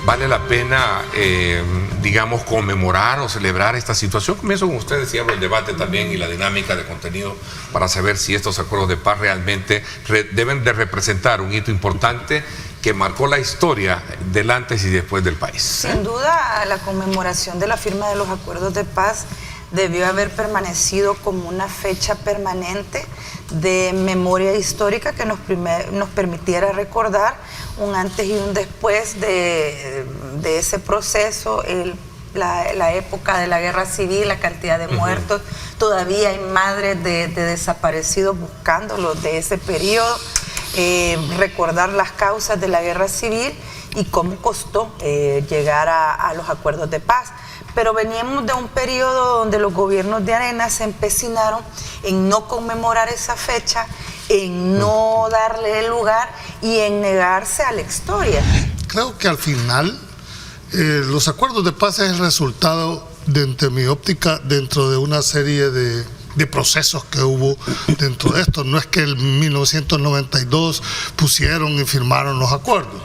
vale la pena, digamos, conmemorar o celebrar esta situación. Comienzo con ustedes y abro el debate también y la dinámica de contenido para saber si estos acuerdos de paz realmente deben de representar un hito importante que marcó la historia del antes y después del país. Sin duda, la conmemoración de la firma de los acuerdos de paz debió haber permanecido como una fecha permanente de memoria histórica que nos permitiera recordar un antes y un después de ese proceso, la época de la guerra civil, la cantidad de muertos. Todavía hay madres de desaparecidos buscándolos de ese periodo. Recordar las causas de la guerra civil y cómo costó llegar a los acuerdos de paz. Pero veníamos de un periodo donde los gobiernos de arena se empecinaron en no conmemorar esa fecha, en no darle el lugar y en negarse a la historia. Creo que al final los acuerdos de paz es el resultado, desde mi óptica, dentro de una serie de procesos que hubo dentro de esto. No es que en 1992 pusieron y firmaron los acuerdos.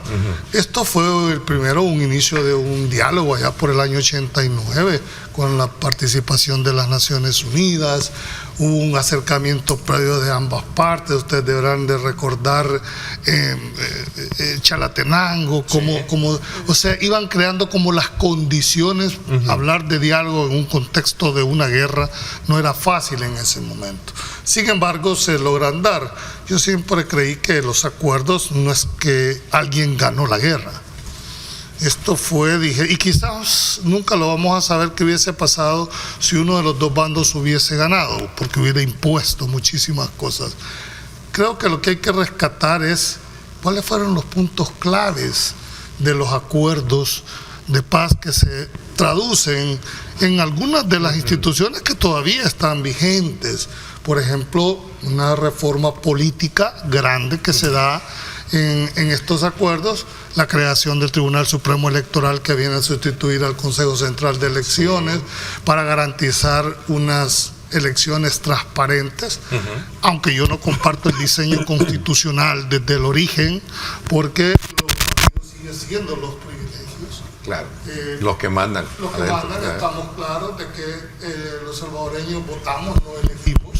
Esto fue el primero, un inicio de un diálogo allá por el año 89 con la participación de las Naciones Unidas. Hubo un acercamiento previo de ambas partes. Ustedes deberán de recordar Chalatenango, o sea, iban creando como las condiciones. Hablar de diálogo en un contexto de una guerra no era fácil en ese momento. Sin embargo, se logran dar. Yo siempre creí que los acuerdos no es que alguien ganó la guerra. Esto fue, y quizás nunca lo vamos a saber qué hubiese pasado si uno de los dos bandos hubiese ganado, porque hubiera impuesto muchísimas cosas. Creo que lo que hay que rescatar es cuáles fueron los puntos claves de los acuerdos de paz que se traducen en algunas de las instituciones que todavía están vigentes. Por ejemplo, una reforma política grande que se da en estos acuerdos, la creación del Tribunal Supremo Electoral que viene a sustituir al Consejo Central de Elecciones para garantizar unas elecciones transparentes, aunque yo no comparto el diseño constitucional desde el origen, porque los partidos siguen siendo los privilegios. Claro, los que mandan. Los que mandan, estamos claros de que los salvadoreños votamos, no elegimos.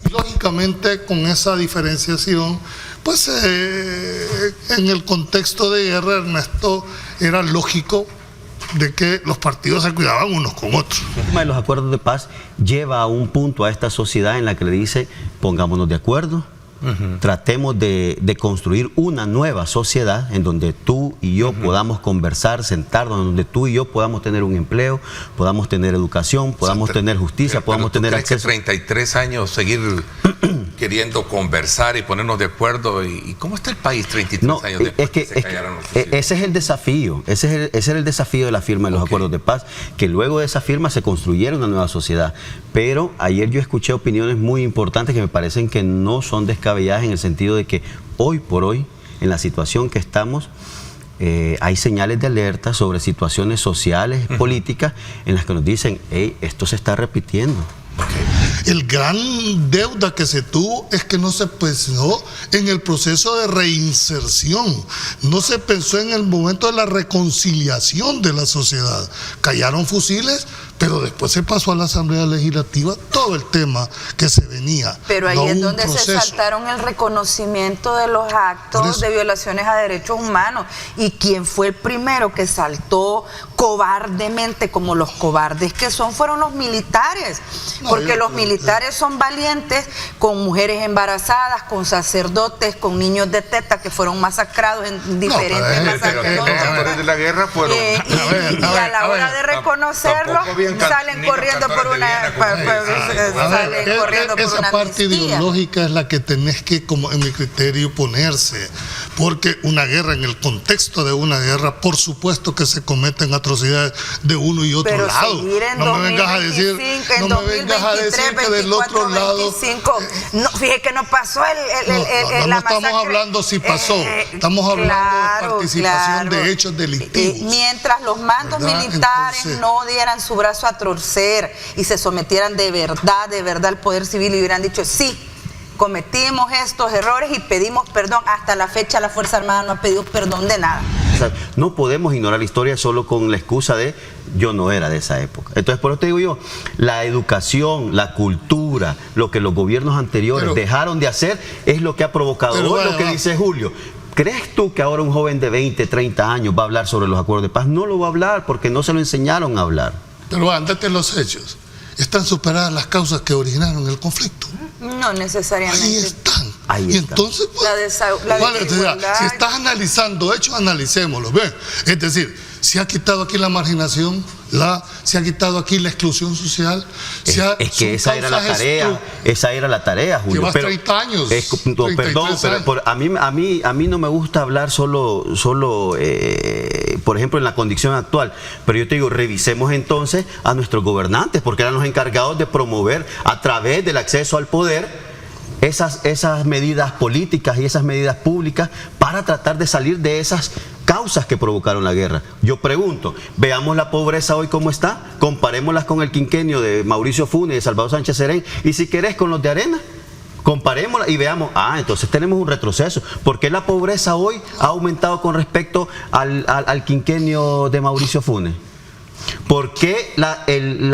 Y lógicamente con esa diferenciación, pues en el contexto de guerra, Ernesto, era lógico de que los partidos se cuidaban unos con otros. El tema de los acuerdos de paz lleva a un punto a esta sociedad en la que le dice, pongámonos de acuerdo, tratemos de construir una nueva sociedad en donde tú y yo podamos conversar, sentarnos, donde tú y yo podamos tener un empleo, podamos tener educación, podamos tener justicia, podamos tener acceso. 33 años seguir queriendo conversar y ponernos de acuerdo. ¿Y cómo está el país 33 años después que se callaron los fusiles? Ese es el desafío, ese era el desafío de la firma de los acuerdos de paz, que luego de esa firma se construyera una nueva sociedad. Pero ayer yo escuché opiniones muy importantes que me parecen que no son descabelladas, en el sentido de que hoy por hoy, en la situación que estamos, hay señales de alerta sobre situaciones sociales, políticas, en las que nos dicen, hey, esto se está repitiendo. El gran deuda que se tuvo es que no se pensó en el proceso de reinserción, no se pensó en el momento de la reconciliación de la sociedad. Callaron fusiles, pero después se pasó a la Asamblea Legislativa todo el tema que se venía. Pero ahí es donde se saltaron el reconocimiento de los actos de violaciones a derechos humanos. ¿Y quién fue el primero que saltó cobardemente, como los cobardes que son? Fueron los militares. Porque los militares son valientes con mujeres embarazadas, con sacerdotes, con niños de teta que fueron masacrados en diferentes masacres. Pero los actores de la guerra fueron... y a la hora de reconocerlo, salen corriendo por una... Esa parte ideológica es la que tenés que, como en mi criterio, ponerse. Porque una guerra, en el contexto de una guerra, por supuesto que se cometen atrocidades de uno y otro lado. No me vengas a decir... que del otro lado... No, fíjate que no pasó no estamos hablando si pasó, estamos hablando de participación de hechos delictivos. Mientras los mandos militares no dieran su brazo a torcer y se sometieran de verdad al poder civil y hubieran dicho, sí, cometimos estos errores y pedimos perdón, hasta la fecha la Fuerza Armada no ha pedido perdón de nada. No podemos ignorar la historia solo con la excusa de yo no era de esa época. Entonces, por eso te digo yo, la educación, la cultura, lo que los gobiernos anteriores dejaron de hacer es lo que ha provocado hoy lo que dice Julio. ¿Crees tú que ahora un joven de 20, 30 años va a hablar sobre los acuerdos de paz? No lo va a hablar porque no se lo enseñaron a hablar. Pero ándate los hechos. ¿Están superadas las causas que originaron el conflicto? No necesariamente. Ahí están. Ahí y está. entonces, pues, si estás analizando hechos, analicémoslos. ¿Ves? Es decir, se ha quitado aquí la marginación, se ha quitado aquí la exclusión social. Es que esa era la tarea, Julio. Llevas 30 años. Perdón, pero a mí no me gusta hablar solo por ejemplo, en la condición actual. Pero yo te digo, revisemos entonces a nuestros gobernantes, porque eran los encargados de promover a través del acceso al poder esas medidas políticas y esas medidas públicas para tratar de salir de esas causas que provocaron la guerra. Yo pregunto, veamos la pobreza hoy cómo está, comparémoslas con el quinquenio de Mauricio Funes y de Salvador Sánchez Serén, y si querés con los de Arena, comparémosla y veamos, entonces tenemos un retroceso. ¿Por qué la pobreza hoy ha aumentado con respecto al quinquenio de Mauricio Funes? ¿Por qué la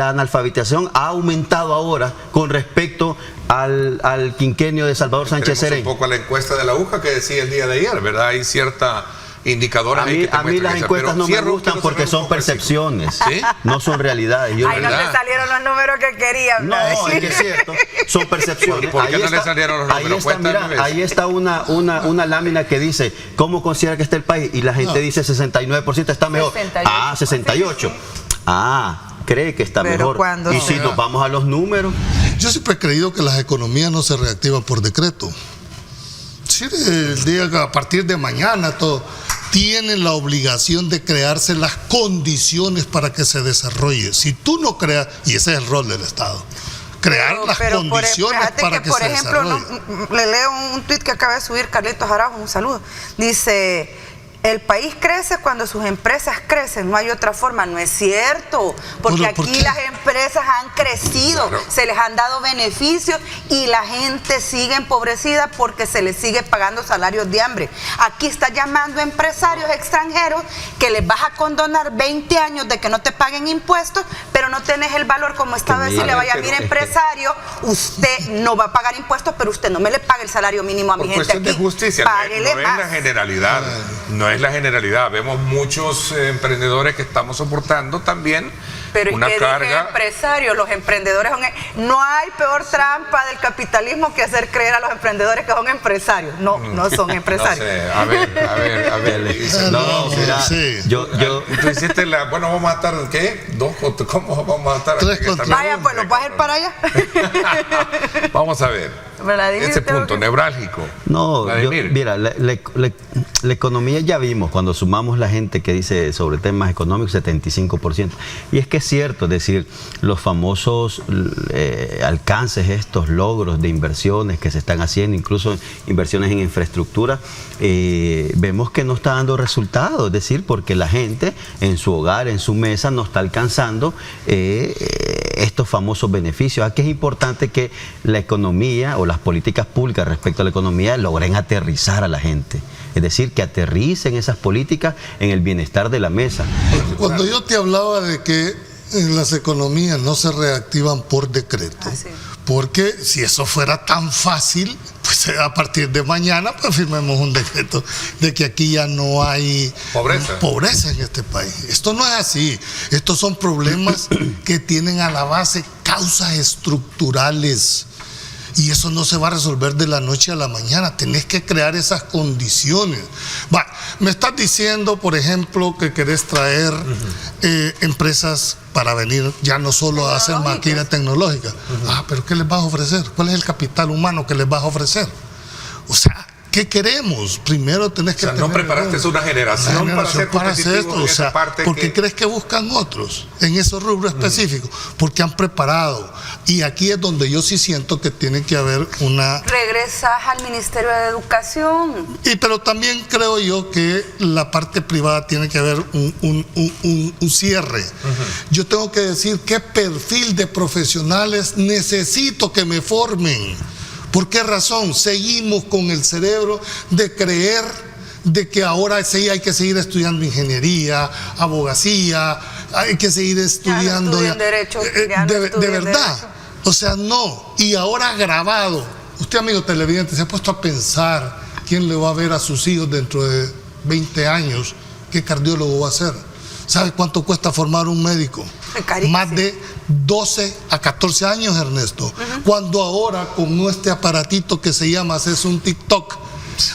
analfabetización ha aumentado ahora con respecto al quinquenio de Salvador Sánchez Serén? Un poco a la encuesta de la UJA que decía el día de ayer, ¿verdad? Hay cierta indicadora. A mí las encuestas no me gustan porque son percepciones, ¿sí? No son realidades. No te salieron los números que querían. No, es que es cierto, son percepciones. ¿Por qué no le salieron los números? Ahí está una lámina que dice ¿cómo considera que está el país? Y la gente dice 69% está mejor. 68. Cree que está mejor. Y si nos vamos a los números. Yo siempre he creído que las economías no se reactivan por decreto. Sí, el día que a partir de mañana tienen la obligación de crearse las condiciones para que se desarrolle. Si tú no creas, y ese es el rol del Estado, crear las condiciones para que se desarrolle. Por ejemplo, le leo un tuit que acaba de subir Carlitos Araujo, un saludo. Dice: el país crece cuando sus empresas crecen, no hay otra forma. No es cierto, porque aquí las empresas han crecido, se les han dado beneficios y la gente sigue empobrecida porque se les sigue pagando salarios de hambre. Aquí está llamando a empresarios extranjeros que les vas a condonar 20 años de que no te paguen impuestos, pero no tenés el valor como Estado de decirle, vaya, mire empresario, usted no va a pagar impuestos, pero usted no me le paga el salario mínimo a mi gente aquí. Por cuestión de justicia, no es la generalidad, no es la generalidad. Vemos muchos emprendedores que estamos soportando también una carga. Empresarios, los emprendedores no hay peor trampa del capitalismo que hacer creer a los emprendedores que son empresarios. No son empresarios. No sé. A ver. Tú hiciste bueno, vamos a estar, ¿qué? ¿Cómo vamos a estar? Vaya, pues los vas a ir para allá. Vamos a ver. Ese punto nevrálgico. No, mira, la economía ya vimos cuando sumamos la gente que dice sobre temas económicos 75%. Y es que es cierto, es decir, los famosos alcances, estos logros de inversiones que se están haciendo, incluso inversiones en infraestructura, vemos que no está dando resultados, es decir, porque la gente en su hogar, en su mesa, no está alcanzando estos famosos beneficios. Aquí es importante que la economía o las políticas públicas respecto a la economía logren aterrizar a la gente. Es decir, que aterricen esas políticas en el bienestar de la mesa. Cuando yo te hablaba de que las economías no se reactivan por decreto, porque si eso fuera tan fácil, pues a partir de mañana pues firmemos un decreto de que aquí ya no hay pobreza en este país. Esto no es así. Estos son problemas que tienen a la base causas estructurales. Y eso no se va a resolver de la noche a la mañana. Tenés que crear esas condiciones. Me estás diciendo, por ejemplo, que querés traer empresas para venir ya no solo a hacer maquinaria tecnológica. Pero ¿qué les vas a ofrecer? ¿Cuál es el capital humano que les vas a ofrecer? O sea, ¿qué queremos? Primero tenés que no preparaste una generación para hacer esto. ¿Por qué crees que buscan otros en esos rubros específicos? Porque han preparado. Y aquí es donde yo sí siento que tiene que haber una... Regresas al Ministerio de Educación. Pero también creo yo que la parte privada tiene que haber un cierre. Yo tengo que decir qué perfil de profesionales necesito que me formen. ¿Por qué razón? Seguimos con el cerebro de creer de que ahora sí hay que seguir estudiando ingeniería, abogacía, hay que seguir estudiando. Ya no derecho, ya no de estudian verdad. derecho. O sea, no. Y ahora grabado. Usted, amigo televidente, se ha puesto a pensar quién le va a ver a sus hijos dentro de 20 años, qué cardiólogo va a ser. ¿Sabe cuánto cuesta formar un médico? Carísimo. Más de 12 a 14 años, Ernesto. Cuando ahora con este aparatito que se llama haces un TikTok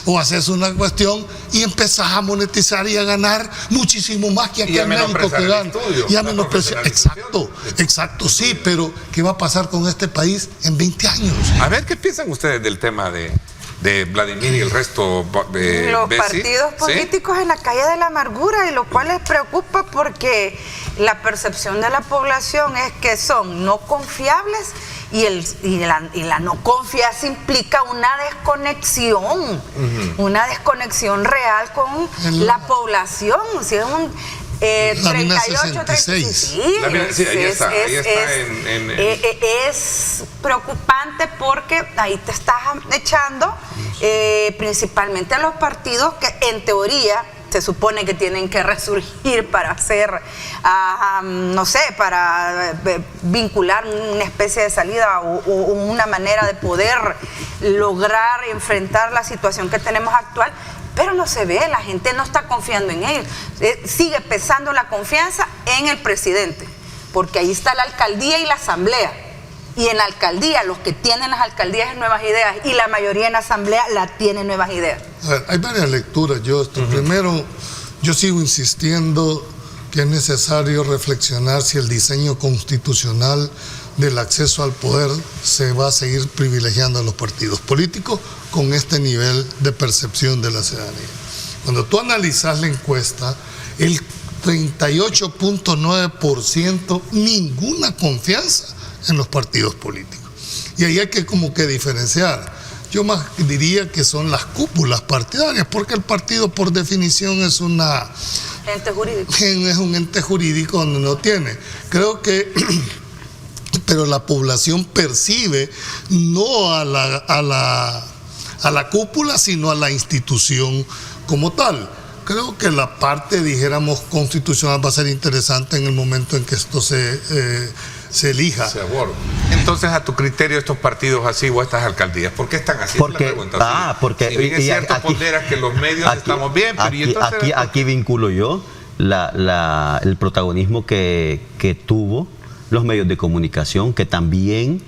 o haces una cuestión y empezás a monetizar y a ganar muchísimo más que aquel médico que gana. Ya menospreciar. Exacto, sí, pero ¿qué va a pasar con este país en 20 años? A ver, ¿qué piensan ustedes del tema de Vladimir y el resto de los Bessi? partidos políticos en la calle de la amargura, y lo cual les preocupa porque la percepción de la población es que son no confiables y la no confianza implica una desconexión real con la población. Si es un 38, 36. Sí, ahí está es preocupante porque ahí te estás echando principalmente a los partidos que en teoría se supone que tienen que resurgir para hacer, no sé, para vincular una especie de salida o una manera de poder lograr enfrentar la situación que tenemos actual. Pero no se ve, la gente no está confiando en ellos. Sigue pesando la confianza en el presidente, porque ahí está la alcaldía y la asamblea. Y en la alcaldía, los que tienen las alcaldías es Nuevas Ideas, y la mayoría en la asamblea la tiene Nuevas Ideas. A ver, hay varias lecturas. Primero, yo sigo insistiendo que es necesario reflexionar si el diseño constitucional del acceso al poder se va a seguir privilegiando a los partidos políticos con este nivel de percepción de la ciudadanía. Cuando tú analizas la encuesta, el 38.9% ninguna confianza en los partidos políticos. Y ahí hay que como que diferenciar. Yo más diría que son las cúpulas partidarias, porque el partido por definición es una... Ente jurídico. Es un ente jurídico donde no tiene. Creo que... pero la población percibe no a la cúpula, sino a la institución como tal. Creo que la parte, dijéramos, constitucional va a ser interesante en el momento en que esto se elija. Se aborde. Entonces, a tu criterio, estos partidos así o estas alcaldías, ¿por qué están así? Porque, es la pregunta. Porque si bien es cierto, aquí, ponderas que los medios estamos bien, pero aquí vinculo yo el protagonismo que tuvo los medios de comunicación, que también,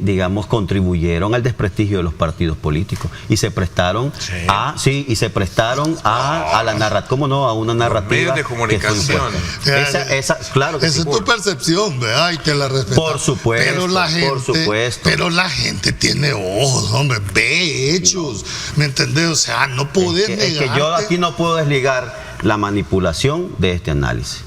digamos, contribuyeron al desprestigio de los partidos políticos y se prestaron a la narrativa, ¿cómo no? A una narrativa. Medios de comunicación. Claro que esa es tu percepción, ¿verdad? Y te la respeto. Por supuesto. Pero la gente tiene ojos, hombre, ve hechos, ¿me entendés? O sea, no podés negar. Es que yo aquí no puedo desligar la manipulación de este análisis.